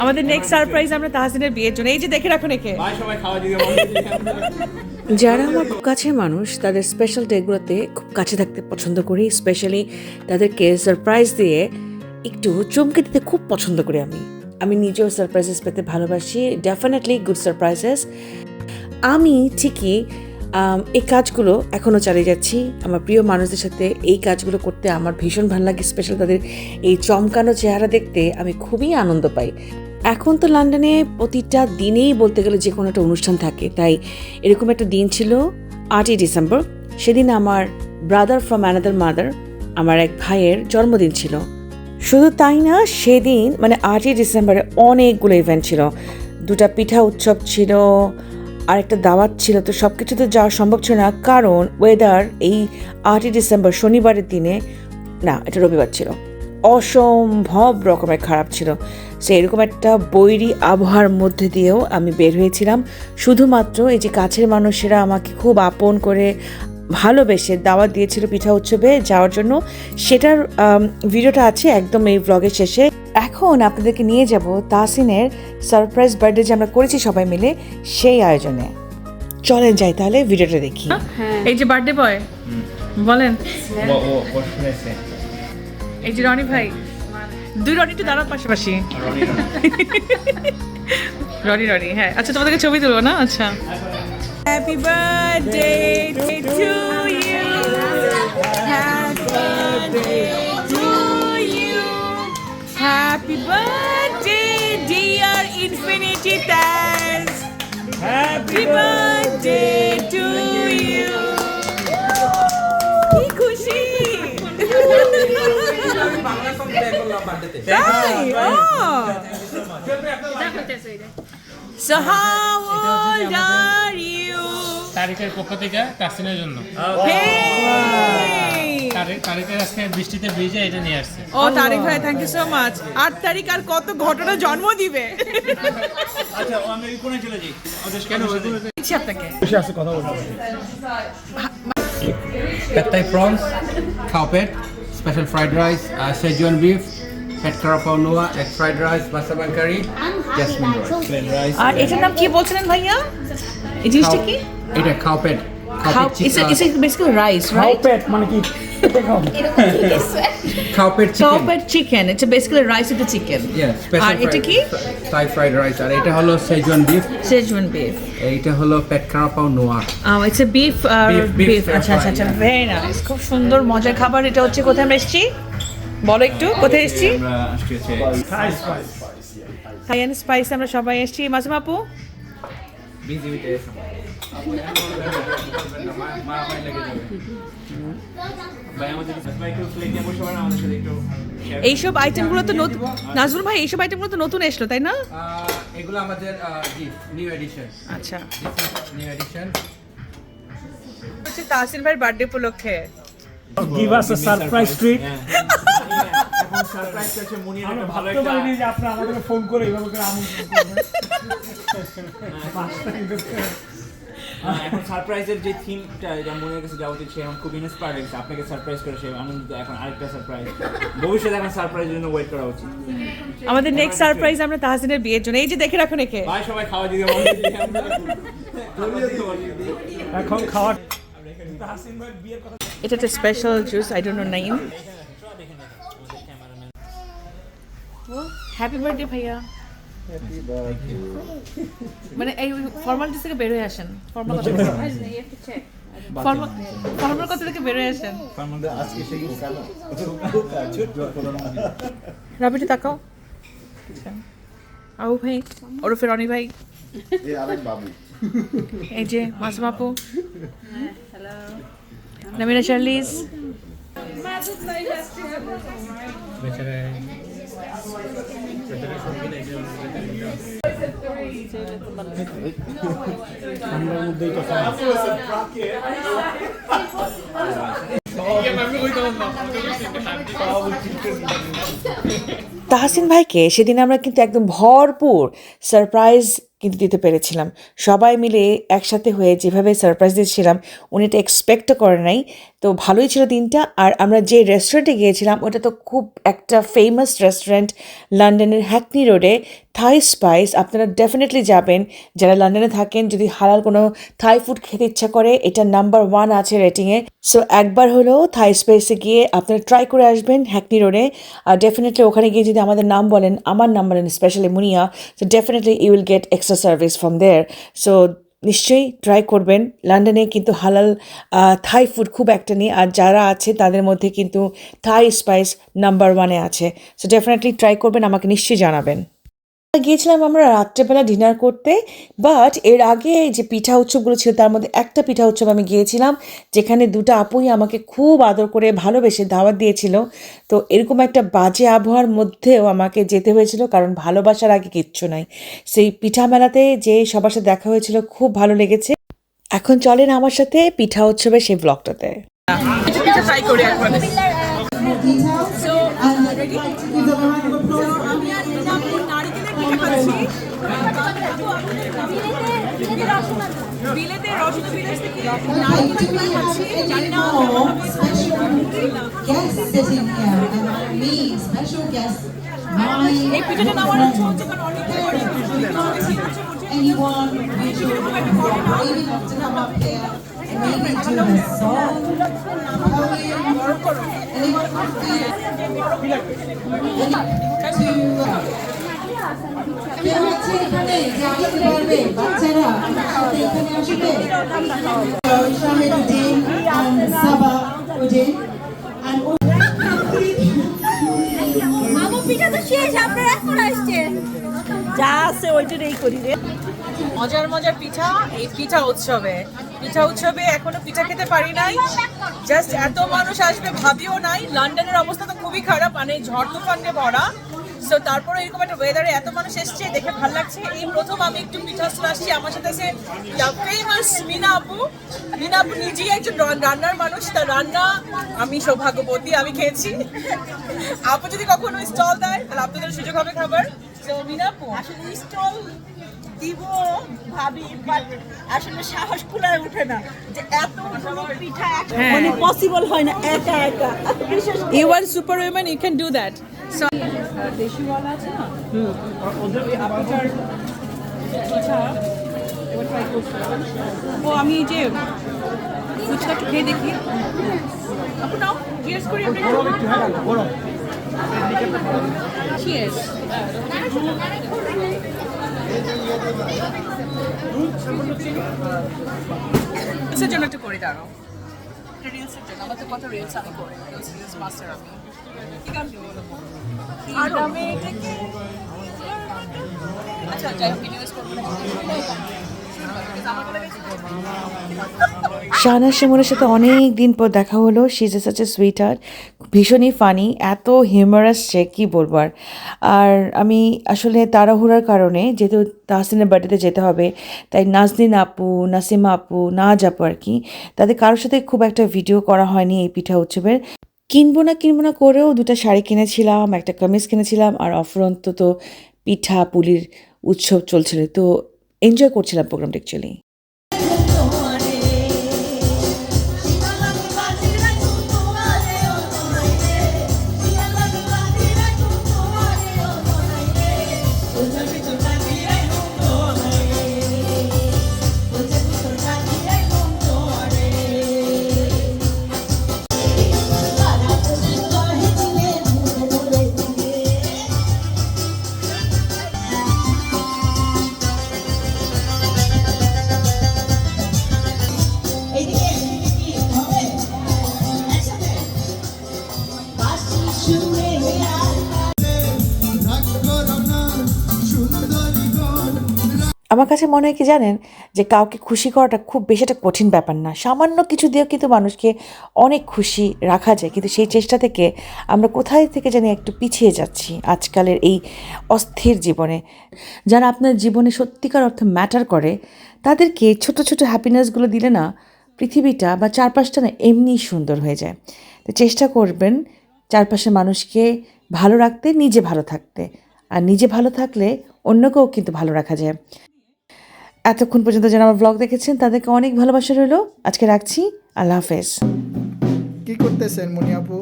আমাদের next surprise আমরা তাহসিনের বিয়ের জন্য এই যে দেখে রাখুন একে সবাই খাওয়া দিতে যারা আমার খুব কাছের মানুষ তাদের স্পেশাল ডেগুলোতে খুব কাছে থাকতে পছন্দ করি, স্পেশালি তাদেরকে সারপ্রাইজ দিয়ে একটু চমকে দিতে খুব পছন্দ করি। আমি নিজেও সারপ্রাইজেস পেতে ভালোবাসি, ডেফিনেটলি গুড সারপ্রাইজেস। আমি ঠিকই এই কাজগুলো এখনও চালিয়ে যাচ্ছি। আমার প্রিয় মানুষদের সাথে এই কাজগুলো করতে আমার ভীষণ ভালো লাগে, স্পেশাল তাদের এই চমকানো চেহারা দেখতে আমি খুবই আনন্দ পাই। এখন তো লন্ডনে প্রতিটা দিনেই বলতে গেলে যে কোনো একটা অনুষ্ঠান থাকে, তাই এরকম একটা দিন ছিল 8ই ডিসেম্বর। সেদিন আমার ব্রাদার ফ্রম অ্যানাদার মাদার, আমার এক ভাইয়ের জন্মদিন ছিল। শুধু তাই না, সেদিন মানে 8ই ডিসেম্বরে অনেকগুলো ইভেন্ট ছিল। 2টা পিঠা উৎসব ছিল, আর একটা দাওয়াত ছিল। তো সব কিছুতে যাওয়া সম্ভব ছিল না, কারণ ওয়েদার এই 8ই ডিসেম্বর শনিবারের দিনে, না এটা রবিবার ছিল, অসম্ভব রকমের খারাপ ছিল। সে এরকম একটা বৈরী আবহাওয়ার মধ্যে দিয়েও আমি বের হয়েছিলাম শুধুমাত্র এই যে কাছের মানুষেরা আমাকে খুব আপন করে ভালোবেসে দাওয়াত দিয়েছিল পিঠা উৎসবে যাওয়ার জন্য। সেটার ভিডিওটা আছে একদম এই ব্লগের শেষে। এখন আপনাদেরকে নিয়ে যাব তাহসিনের সারপ্রাইজ বার্থডে যে আমরা করেছি সবাই মিলে, সেই আয়োজনে। চলেন যাই তাহলে, ভিডিওটা দেখি। এই যে বার্থডে বয় বলেন, এই যে রনি ভাই, দুই রনি একটু দাঁড়াও পাশাপাশি। রনি রনি, হ্যাঁ আচ্ছা তোমাদেরকে ছবি তুলবো না? আচ্ছা। Happy birthday to you, happy birthday to you, happy birthday dear infinity ট্যান্স, হ্যাপি বার্থডে টু ইউ। কি খুশি! So how old are you? তারিখের পক্ষ থেকে তাহসিনের জন্য। Hey! তারিখের আজকে বৃষ্টিতে ভিজে এটা নিয়ে আসছে। ও তারিক ভাই, থ্যাংক ইউ সো মাচ। 8 তারিখ আর কত ঘটনা জন্ম দিবে। আচ্ছা আমি কোনে চলে যাই ওদের কেন ইচ্ছা আপনাকে Pad prawns, cow pad, special fried rice, Szechuan beef, pad carapau noa, egg fried rice, masaman curry, jasmine rice. Plain rice. আর এটার নাম কি বলছিলেন ভাইয়া? এই জিনিসটা কি? এটা cow pad. It's basically rice, right? Cow pad chicken. Cow pad chicken. It's basically rice with the chicken. Yeah, special আর এটা কি? Thai fried rice. আর এটা হলো Szechuan beef. Szechuan beef. এইটা হলো pad carapau noa. It's a beef. Beef. আচ্ছা আচ্ছা আচ্ছা, very nice. খুব সুন্দর মজার খাবার। এটা হচ্ছে কোথায় আমরা এসেছি? বলো একটু, কোথায় এসেছি? আমরা আসছি হচ্ছে থাই এন্ড স্পাইস আমরা সবাই এসেছি। মাসুম আপু, বিজি উইথ এইসব আইটেমগুলো তো নতুন, নাজমুল ভাই এইসব আইটেমগুলো তো নতুন এসলো তাই না? এগুলো আমাদের নিউ এডিশন। আচ্ছা, নিউ এডিশন হচ্ছে তাহসিন ভাইয়ের বার্থডে উপলক্ষে। Give us a surprise treat. এখন সারপ্রাইজ আছে মুনির একটা ভালো ভাবতে পারিনি যে আপনি আমাদেরকে ফোন করে এইভাবে করে আমন্ত্রণ করবেন। এখন সারপ্রাইজের যে থিমটা এটা মনের কাছে যাওয়া উচিত, সে এখন খুব ইন্সপায়ার্ড হয়েছে আপনাকে সারপ্রাইজ করে, সে আনন্দিত। এখন আরেকটা সারপ্রাইজ ভবিষ্যতে এখন সারপ্রাইজের জন্য ওয়েট করা উচিত। আমাদের নেক্সট সারপ্রাইজ আমরা তাহসিনের বিয়ের জন্য এই যে দেখে রাখুন একে। ভাই সবাই খাওয়া দিতে এখন খাওয়ার এটা একটা special juice, I don't know name. Happy birthday ভাইয়া। মানে এই ফর্মালিটিস থেকে বের হয়ে আসেন। ফর্মাল কথা থেকে বের হয়ে আসেন। রাবিটি তাকাও। আবু ভাই ওরফে রনি ভাই, এই যে মাসুম আপু, নামিরা শার্লিজ, ঠান্ডার মধ্যেই তো তাহসিন ভাইকে সেদিন আমরা কিন্তু একদম ভরপুর সারপ্রাইজ কিন্তু দিতে পেরেছিলাম। সবাই মিলে একসাথে হয়ে যেভাবে সারপ্রাইজ দিয়েছিলাম উনি এটা এক্সপেক্টও করে নাই। তো ভালোই ছিল দিনটা। আর আমরা যে রেস্টুরেন্টে গিয়েছিলাম ওটা তো খুব একটা ফেমাস রেস্টুরেন্ট লন্ডনের হ্যাকনি রোডে, থাই স্পাইস। আপনারা ডেফিনেটলি যাবেন যারা লন্ডনে থাকেন, যদি হালাল কোনো থাই ফুড খেতে ইচ্ছা করে, এটা নাম্বার 1 আছে রেটিংয়ে। সো একবার হলেও থাই স্পাইসে গিয়ে আপনারা ট্রাই করে আসবেন হ্যাকনি রোডে। আর ডেফিনেটলি ওখানে গিয়ে যদি আমাদের নাম বলেন, আমার নাম বলেন specially Munia, so definitely you will get extra service from there. So নিশ্চয়ই ট্রাই করবেন। লন্ডনে কিন্তু হালাল থাই ফুড খুব একটা নেই, আর যারা আছে তাদের মধ্যে কিন্তু থাই স্পাইস নাম্বার 1-এ আছে। সো ডেফিনেটলি ট্রাই করবেন, আমাকে নিশ্চয়ই জানাবেন। গিয়েছিলাম আমরা রাত্রেবেলা ডিনার করতে, বাট এর আগে যে পিঠা উৎসবগুলো ছিল তার মধ্যে একটা পিঠা উৎসব আমি গিয়েছিলাম, যেখানে দুটো আপুই আমাকে খুব আদর করে ভালোবেসে দাওয়াত দিয়েছিল। তো এরকম একটা বাজে আবহাওয়ার মধ্যেও আমাকে যেতে হয়েছিল, কারণ ভালোবাসার আগে কিচ্ছু নাই। সেই পিঠা মেলাতে যে সবার সাথে দেখা হয়েছিল, খুব ভালো লেগেছে। এখন চলেন আমার সাথে পিঠা উৎসবের সেই ব্লগটাতে। পিঠা ট্রাই করি একবার। বিলেতে রসুন বিলাস থেকে নারকেল পিঠা খাচ্ছি, জানি না guest sitting here, and me, special guest, my এই পিঠাটা নেওয়ার ইচ্ছা হচ্ছে, কারণ অনেকদিন পরে anyone visual brave enough to come up here and maybe do a song, anyone কেউ আছে এখানে যে আসতে পারবে? বাচ্চারা এখানে আসবে? শাহেদুদ্দিন and Sabah Uddin and পিঠা তো শেষ, আপনারা এখন আসছে। যা আছে ওইটাই করি রে। মজার মজার পিঠা এই পিঠা উৎসবে এখনো পিঠা খেতে পারি নাই। জাস্ট এত মানুষ আসবে ভাবিও নাই। লন্ডনের অবস্থা তো খুবই খারাপ, মানে ঝড় তুফান দিয়ে ভরা। সো তারপরে এরকম একটা ওয়েদারে এত মানুষ এসছে, দেখে ভালো লাগছে। এই প্রথম আমি একটু পিঠা আসছি। আমার সাথে আছে ফেমাস মিনা আপু নিজেই একজন রান্নার মানুষ, তার রান্না আমি সৌভাগ্যবতী, আমি খেয়েছি। আপু যদি কখনো স্টল দেয় তাহলে আপনাদের সুযোগ হবে খাবার। তো মিনা আপু আসলে স্টল দিব ভাবি, বাট আসলে সাহস কুলায় ওঠে না যে এত পিঠা মানে পসিবল হয় না একা একা। বিশেষ You are superwoman, you can do that. So, দেশিওয়ালা আছে না? ওদের আপনার পিঠা এবার ট্রাই করছি। ও আমি এই যে ফুচকা একটু খেয়ে দেখি। আপু নাও, চিয়ার্স করি আমরা একটু। গরম চিয়ার্স। রিলসের জন্য একটু করে দাঁড়াও। রিলসের জন্য আমার তো কত রিলস আমি করি, রিলস মাস্টার আমি। ঠিক আছে, আর আমি এটাকে আচ্ছা যাই হোক ইউজ করবো না। শাহানা শিমুলের সাথে অনেক দিন পর দেখা হলো। She is such a sweet heart, ভীষণই ফানি, এত হিউমারাস সে কী বলবো। আর আমি আসলে তাড়াহুড়ার কারণে, যেহেতু তাহসিনের বার্থডেতে যেতে হবে, তাই নাজনীন আপু, নাসিমা আপু, নাজ আপু আর কি, তাদের কারোর সাথে খুব একটা ভিডিও করা হয়নি এই পিঠা উৎসবের। কিনবো না করেও দুটো শাড়ি কিনেছিলাম, একটা কামিজ কিনেছিলাম, আর অফুরন্ত তো পিঠা পুলির উৎসব চলছিল। তো এনজয় করছিলাম প্রোগ্রামটা অ্যাকচুয়ালি। আমার কাছে মনে হয় কি জানেন, যে কাউকে খুশি করাটা খুব বেশি একটা কঠিন ব্যাপার না। সামান্য কিছু দিয়েও কিন্তু মানুষকে অনেক খুশি রাখা যায়, কিন্তু সেই চেষ্টা থেকে আমরা কোথায় থেকে জানি একটু পিছিয়ে যাচ্ছি আজকালের এই অস্থির জীবনে। যারা আপনার জীবনে সত্যিকার অর্থে ম্যাটার করে, তাদেরকে ছোট ছোট হ্যাপিনেসগুলো দিলে না পৃথিবীটা বা চারপাশটা না এমনিই সুন্দর হয়ে যায়। তো চেষ্টা করবেন চারপাশের মানুষকে ভালো রাখতে, নিজে ভালো থাকতে। আর নিজে ভালো থাকলে অন্যকেও কিন্তু ভালো রাখা যায়। এতক্ষণ পর্যন্ত যারা আমার ব্লগ দেখেছেন তাদেরকে অনেক ভালোবাসা রইল। আজকে রাখছি, আল্লাহ হাফেজ। কি করতেছেন মনি আপু?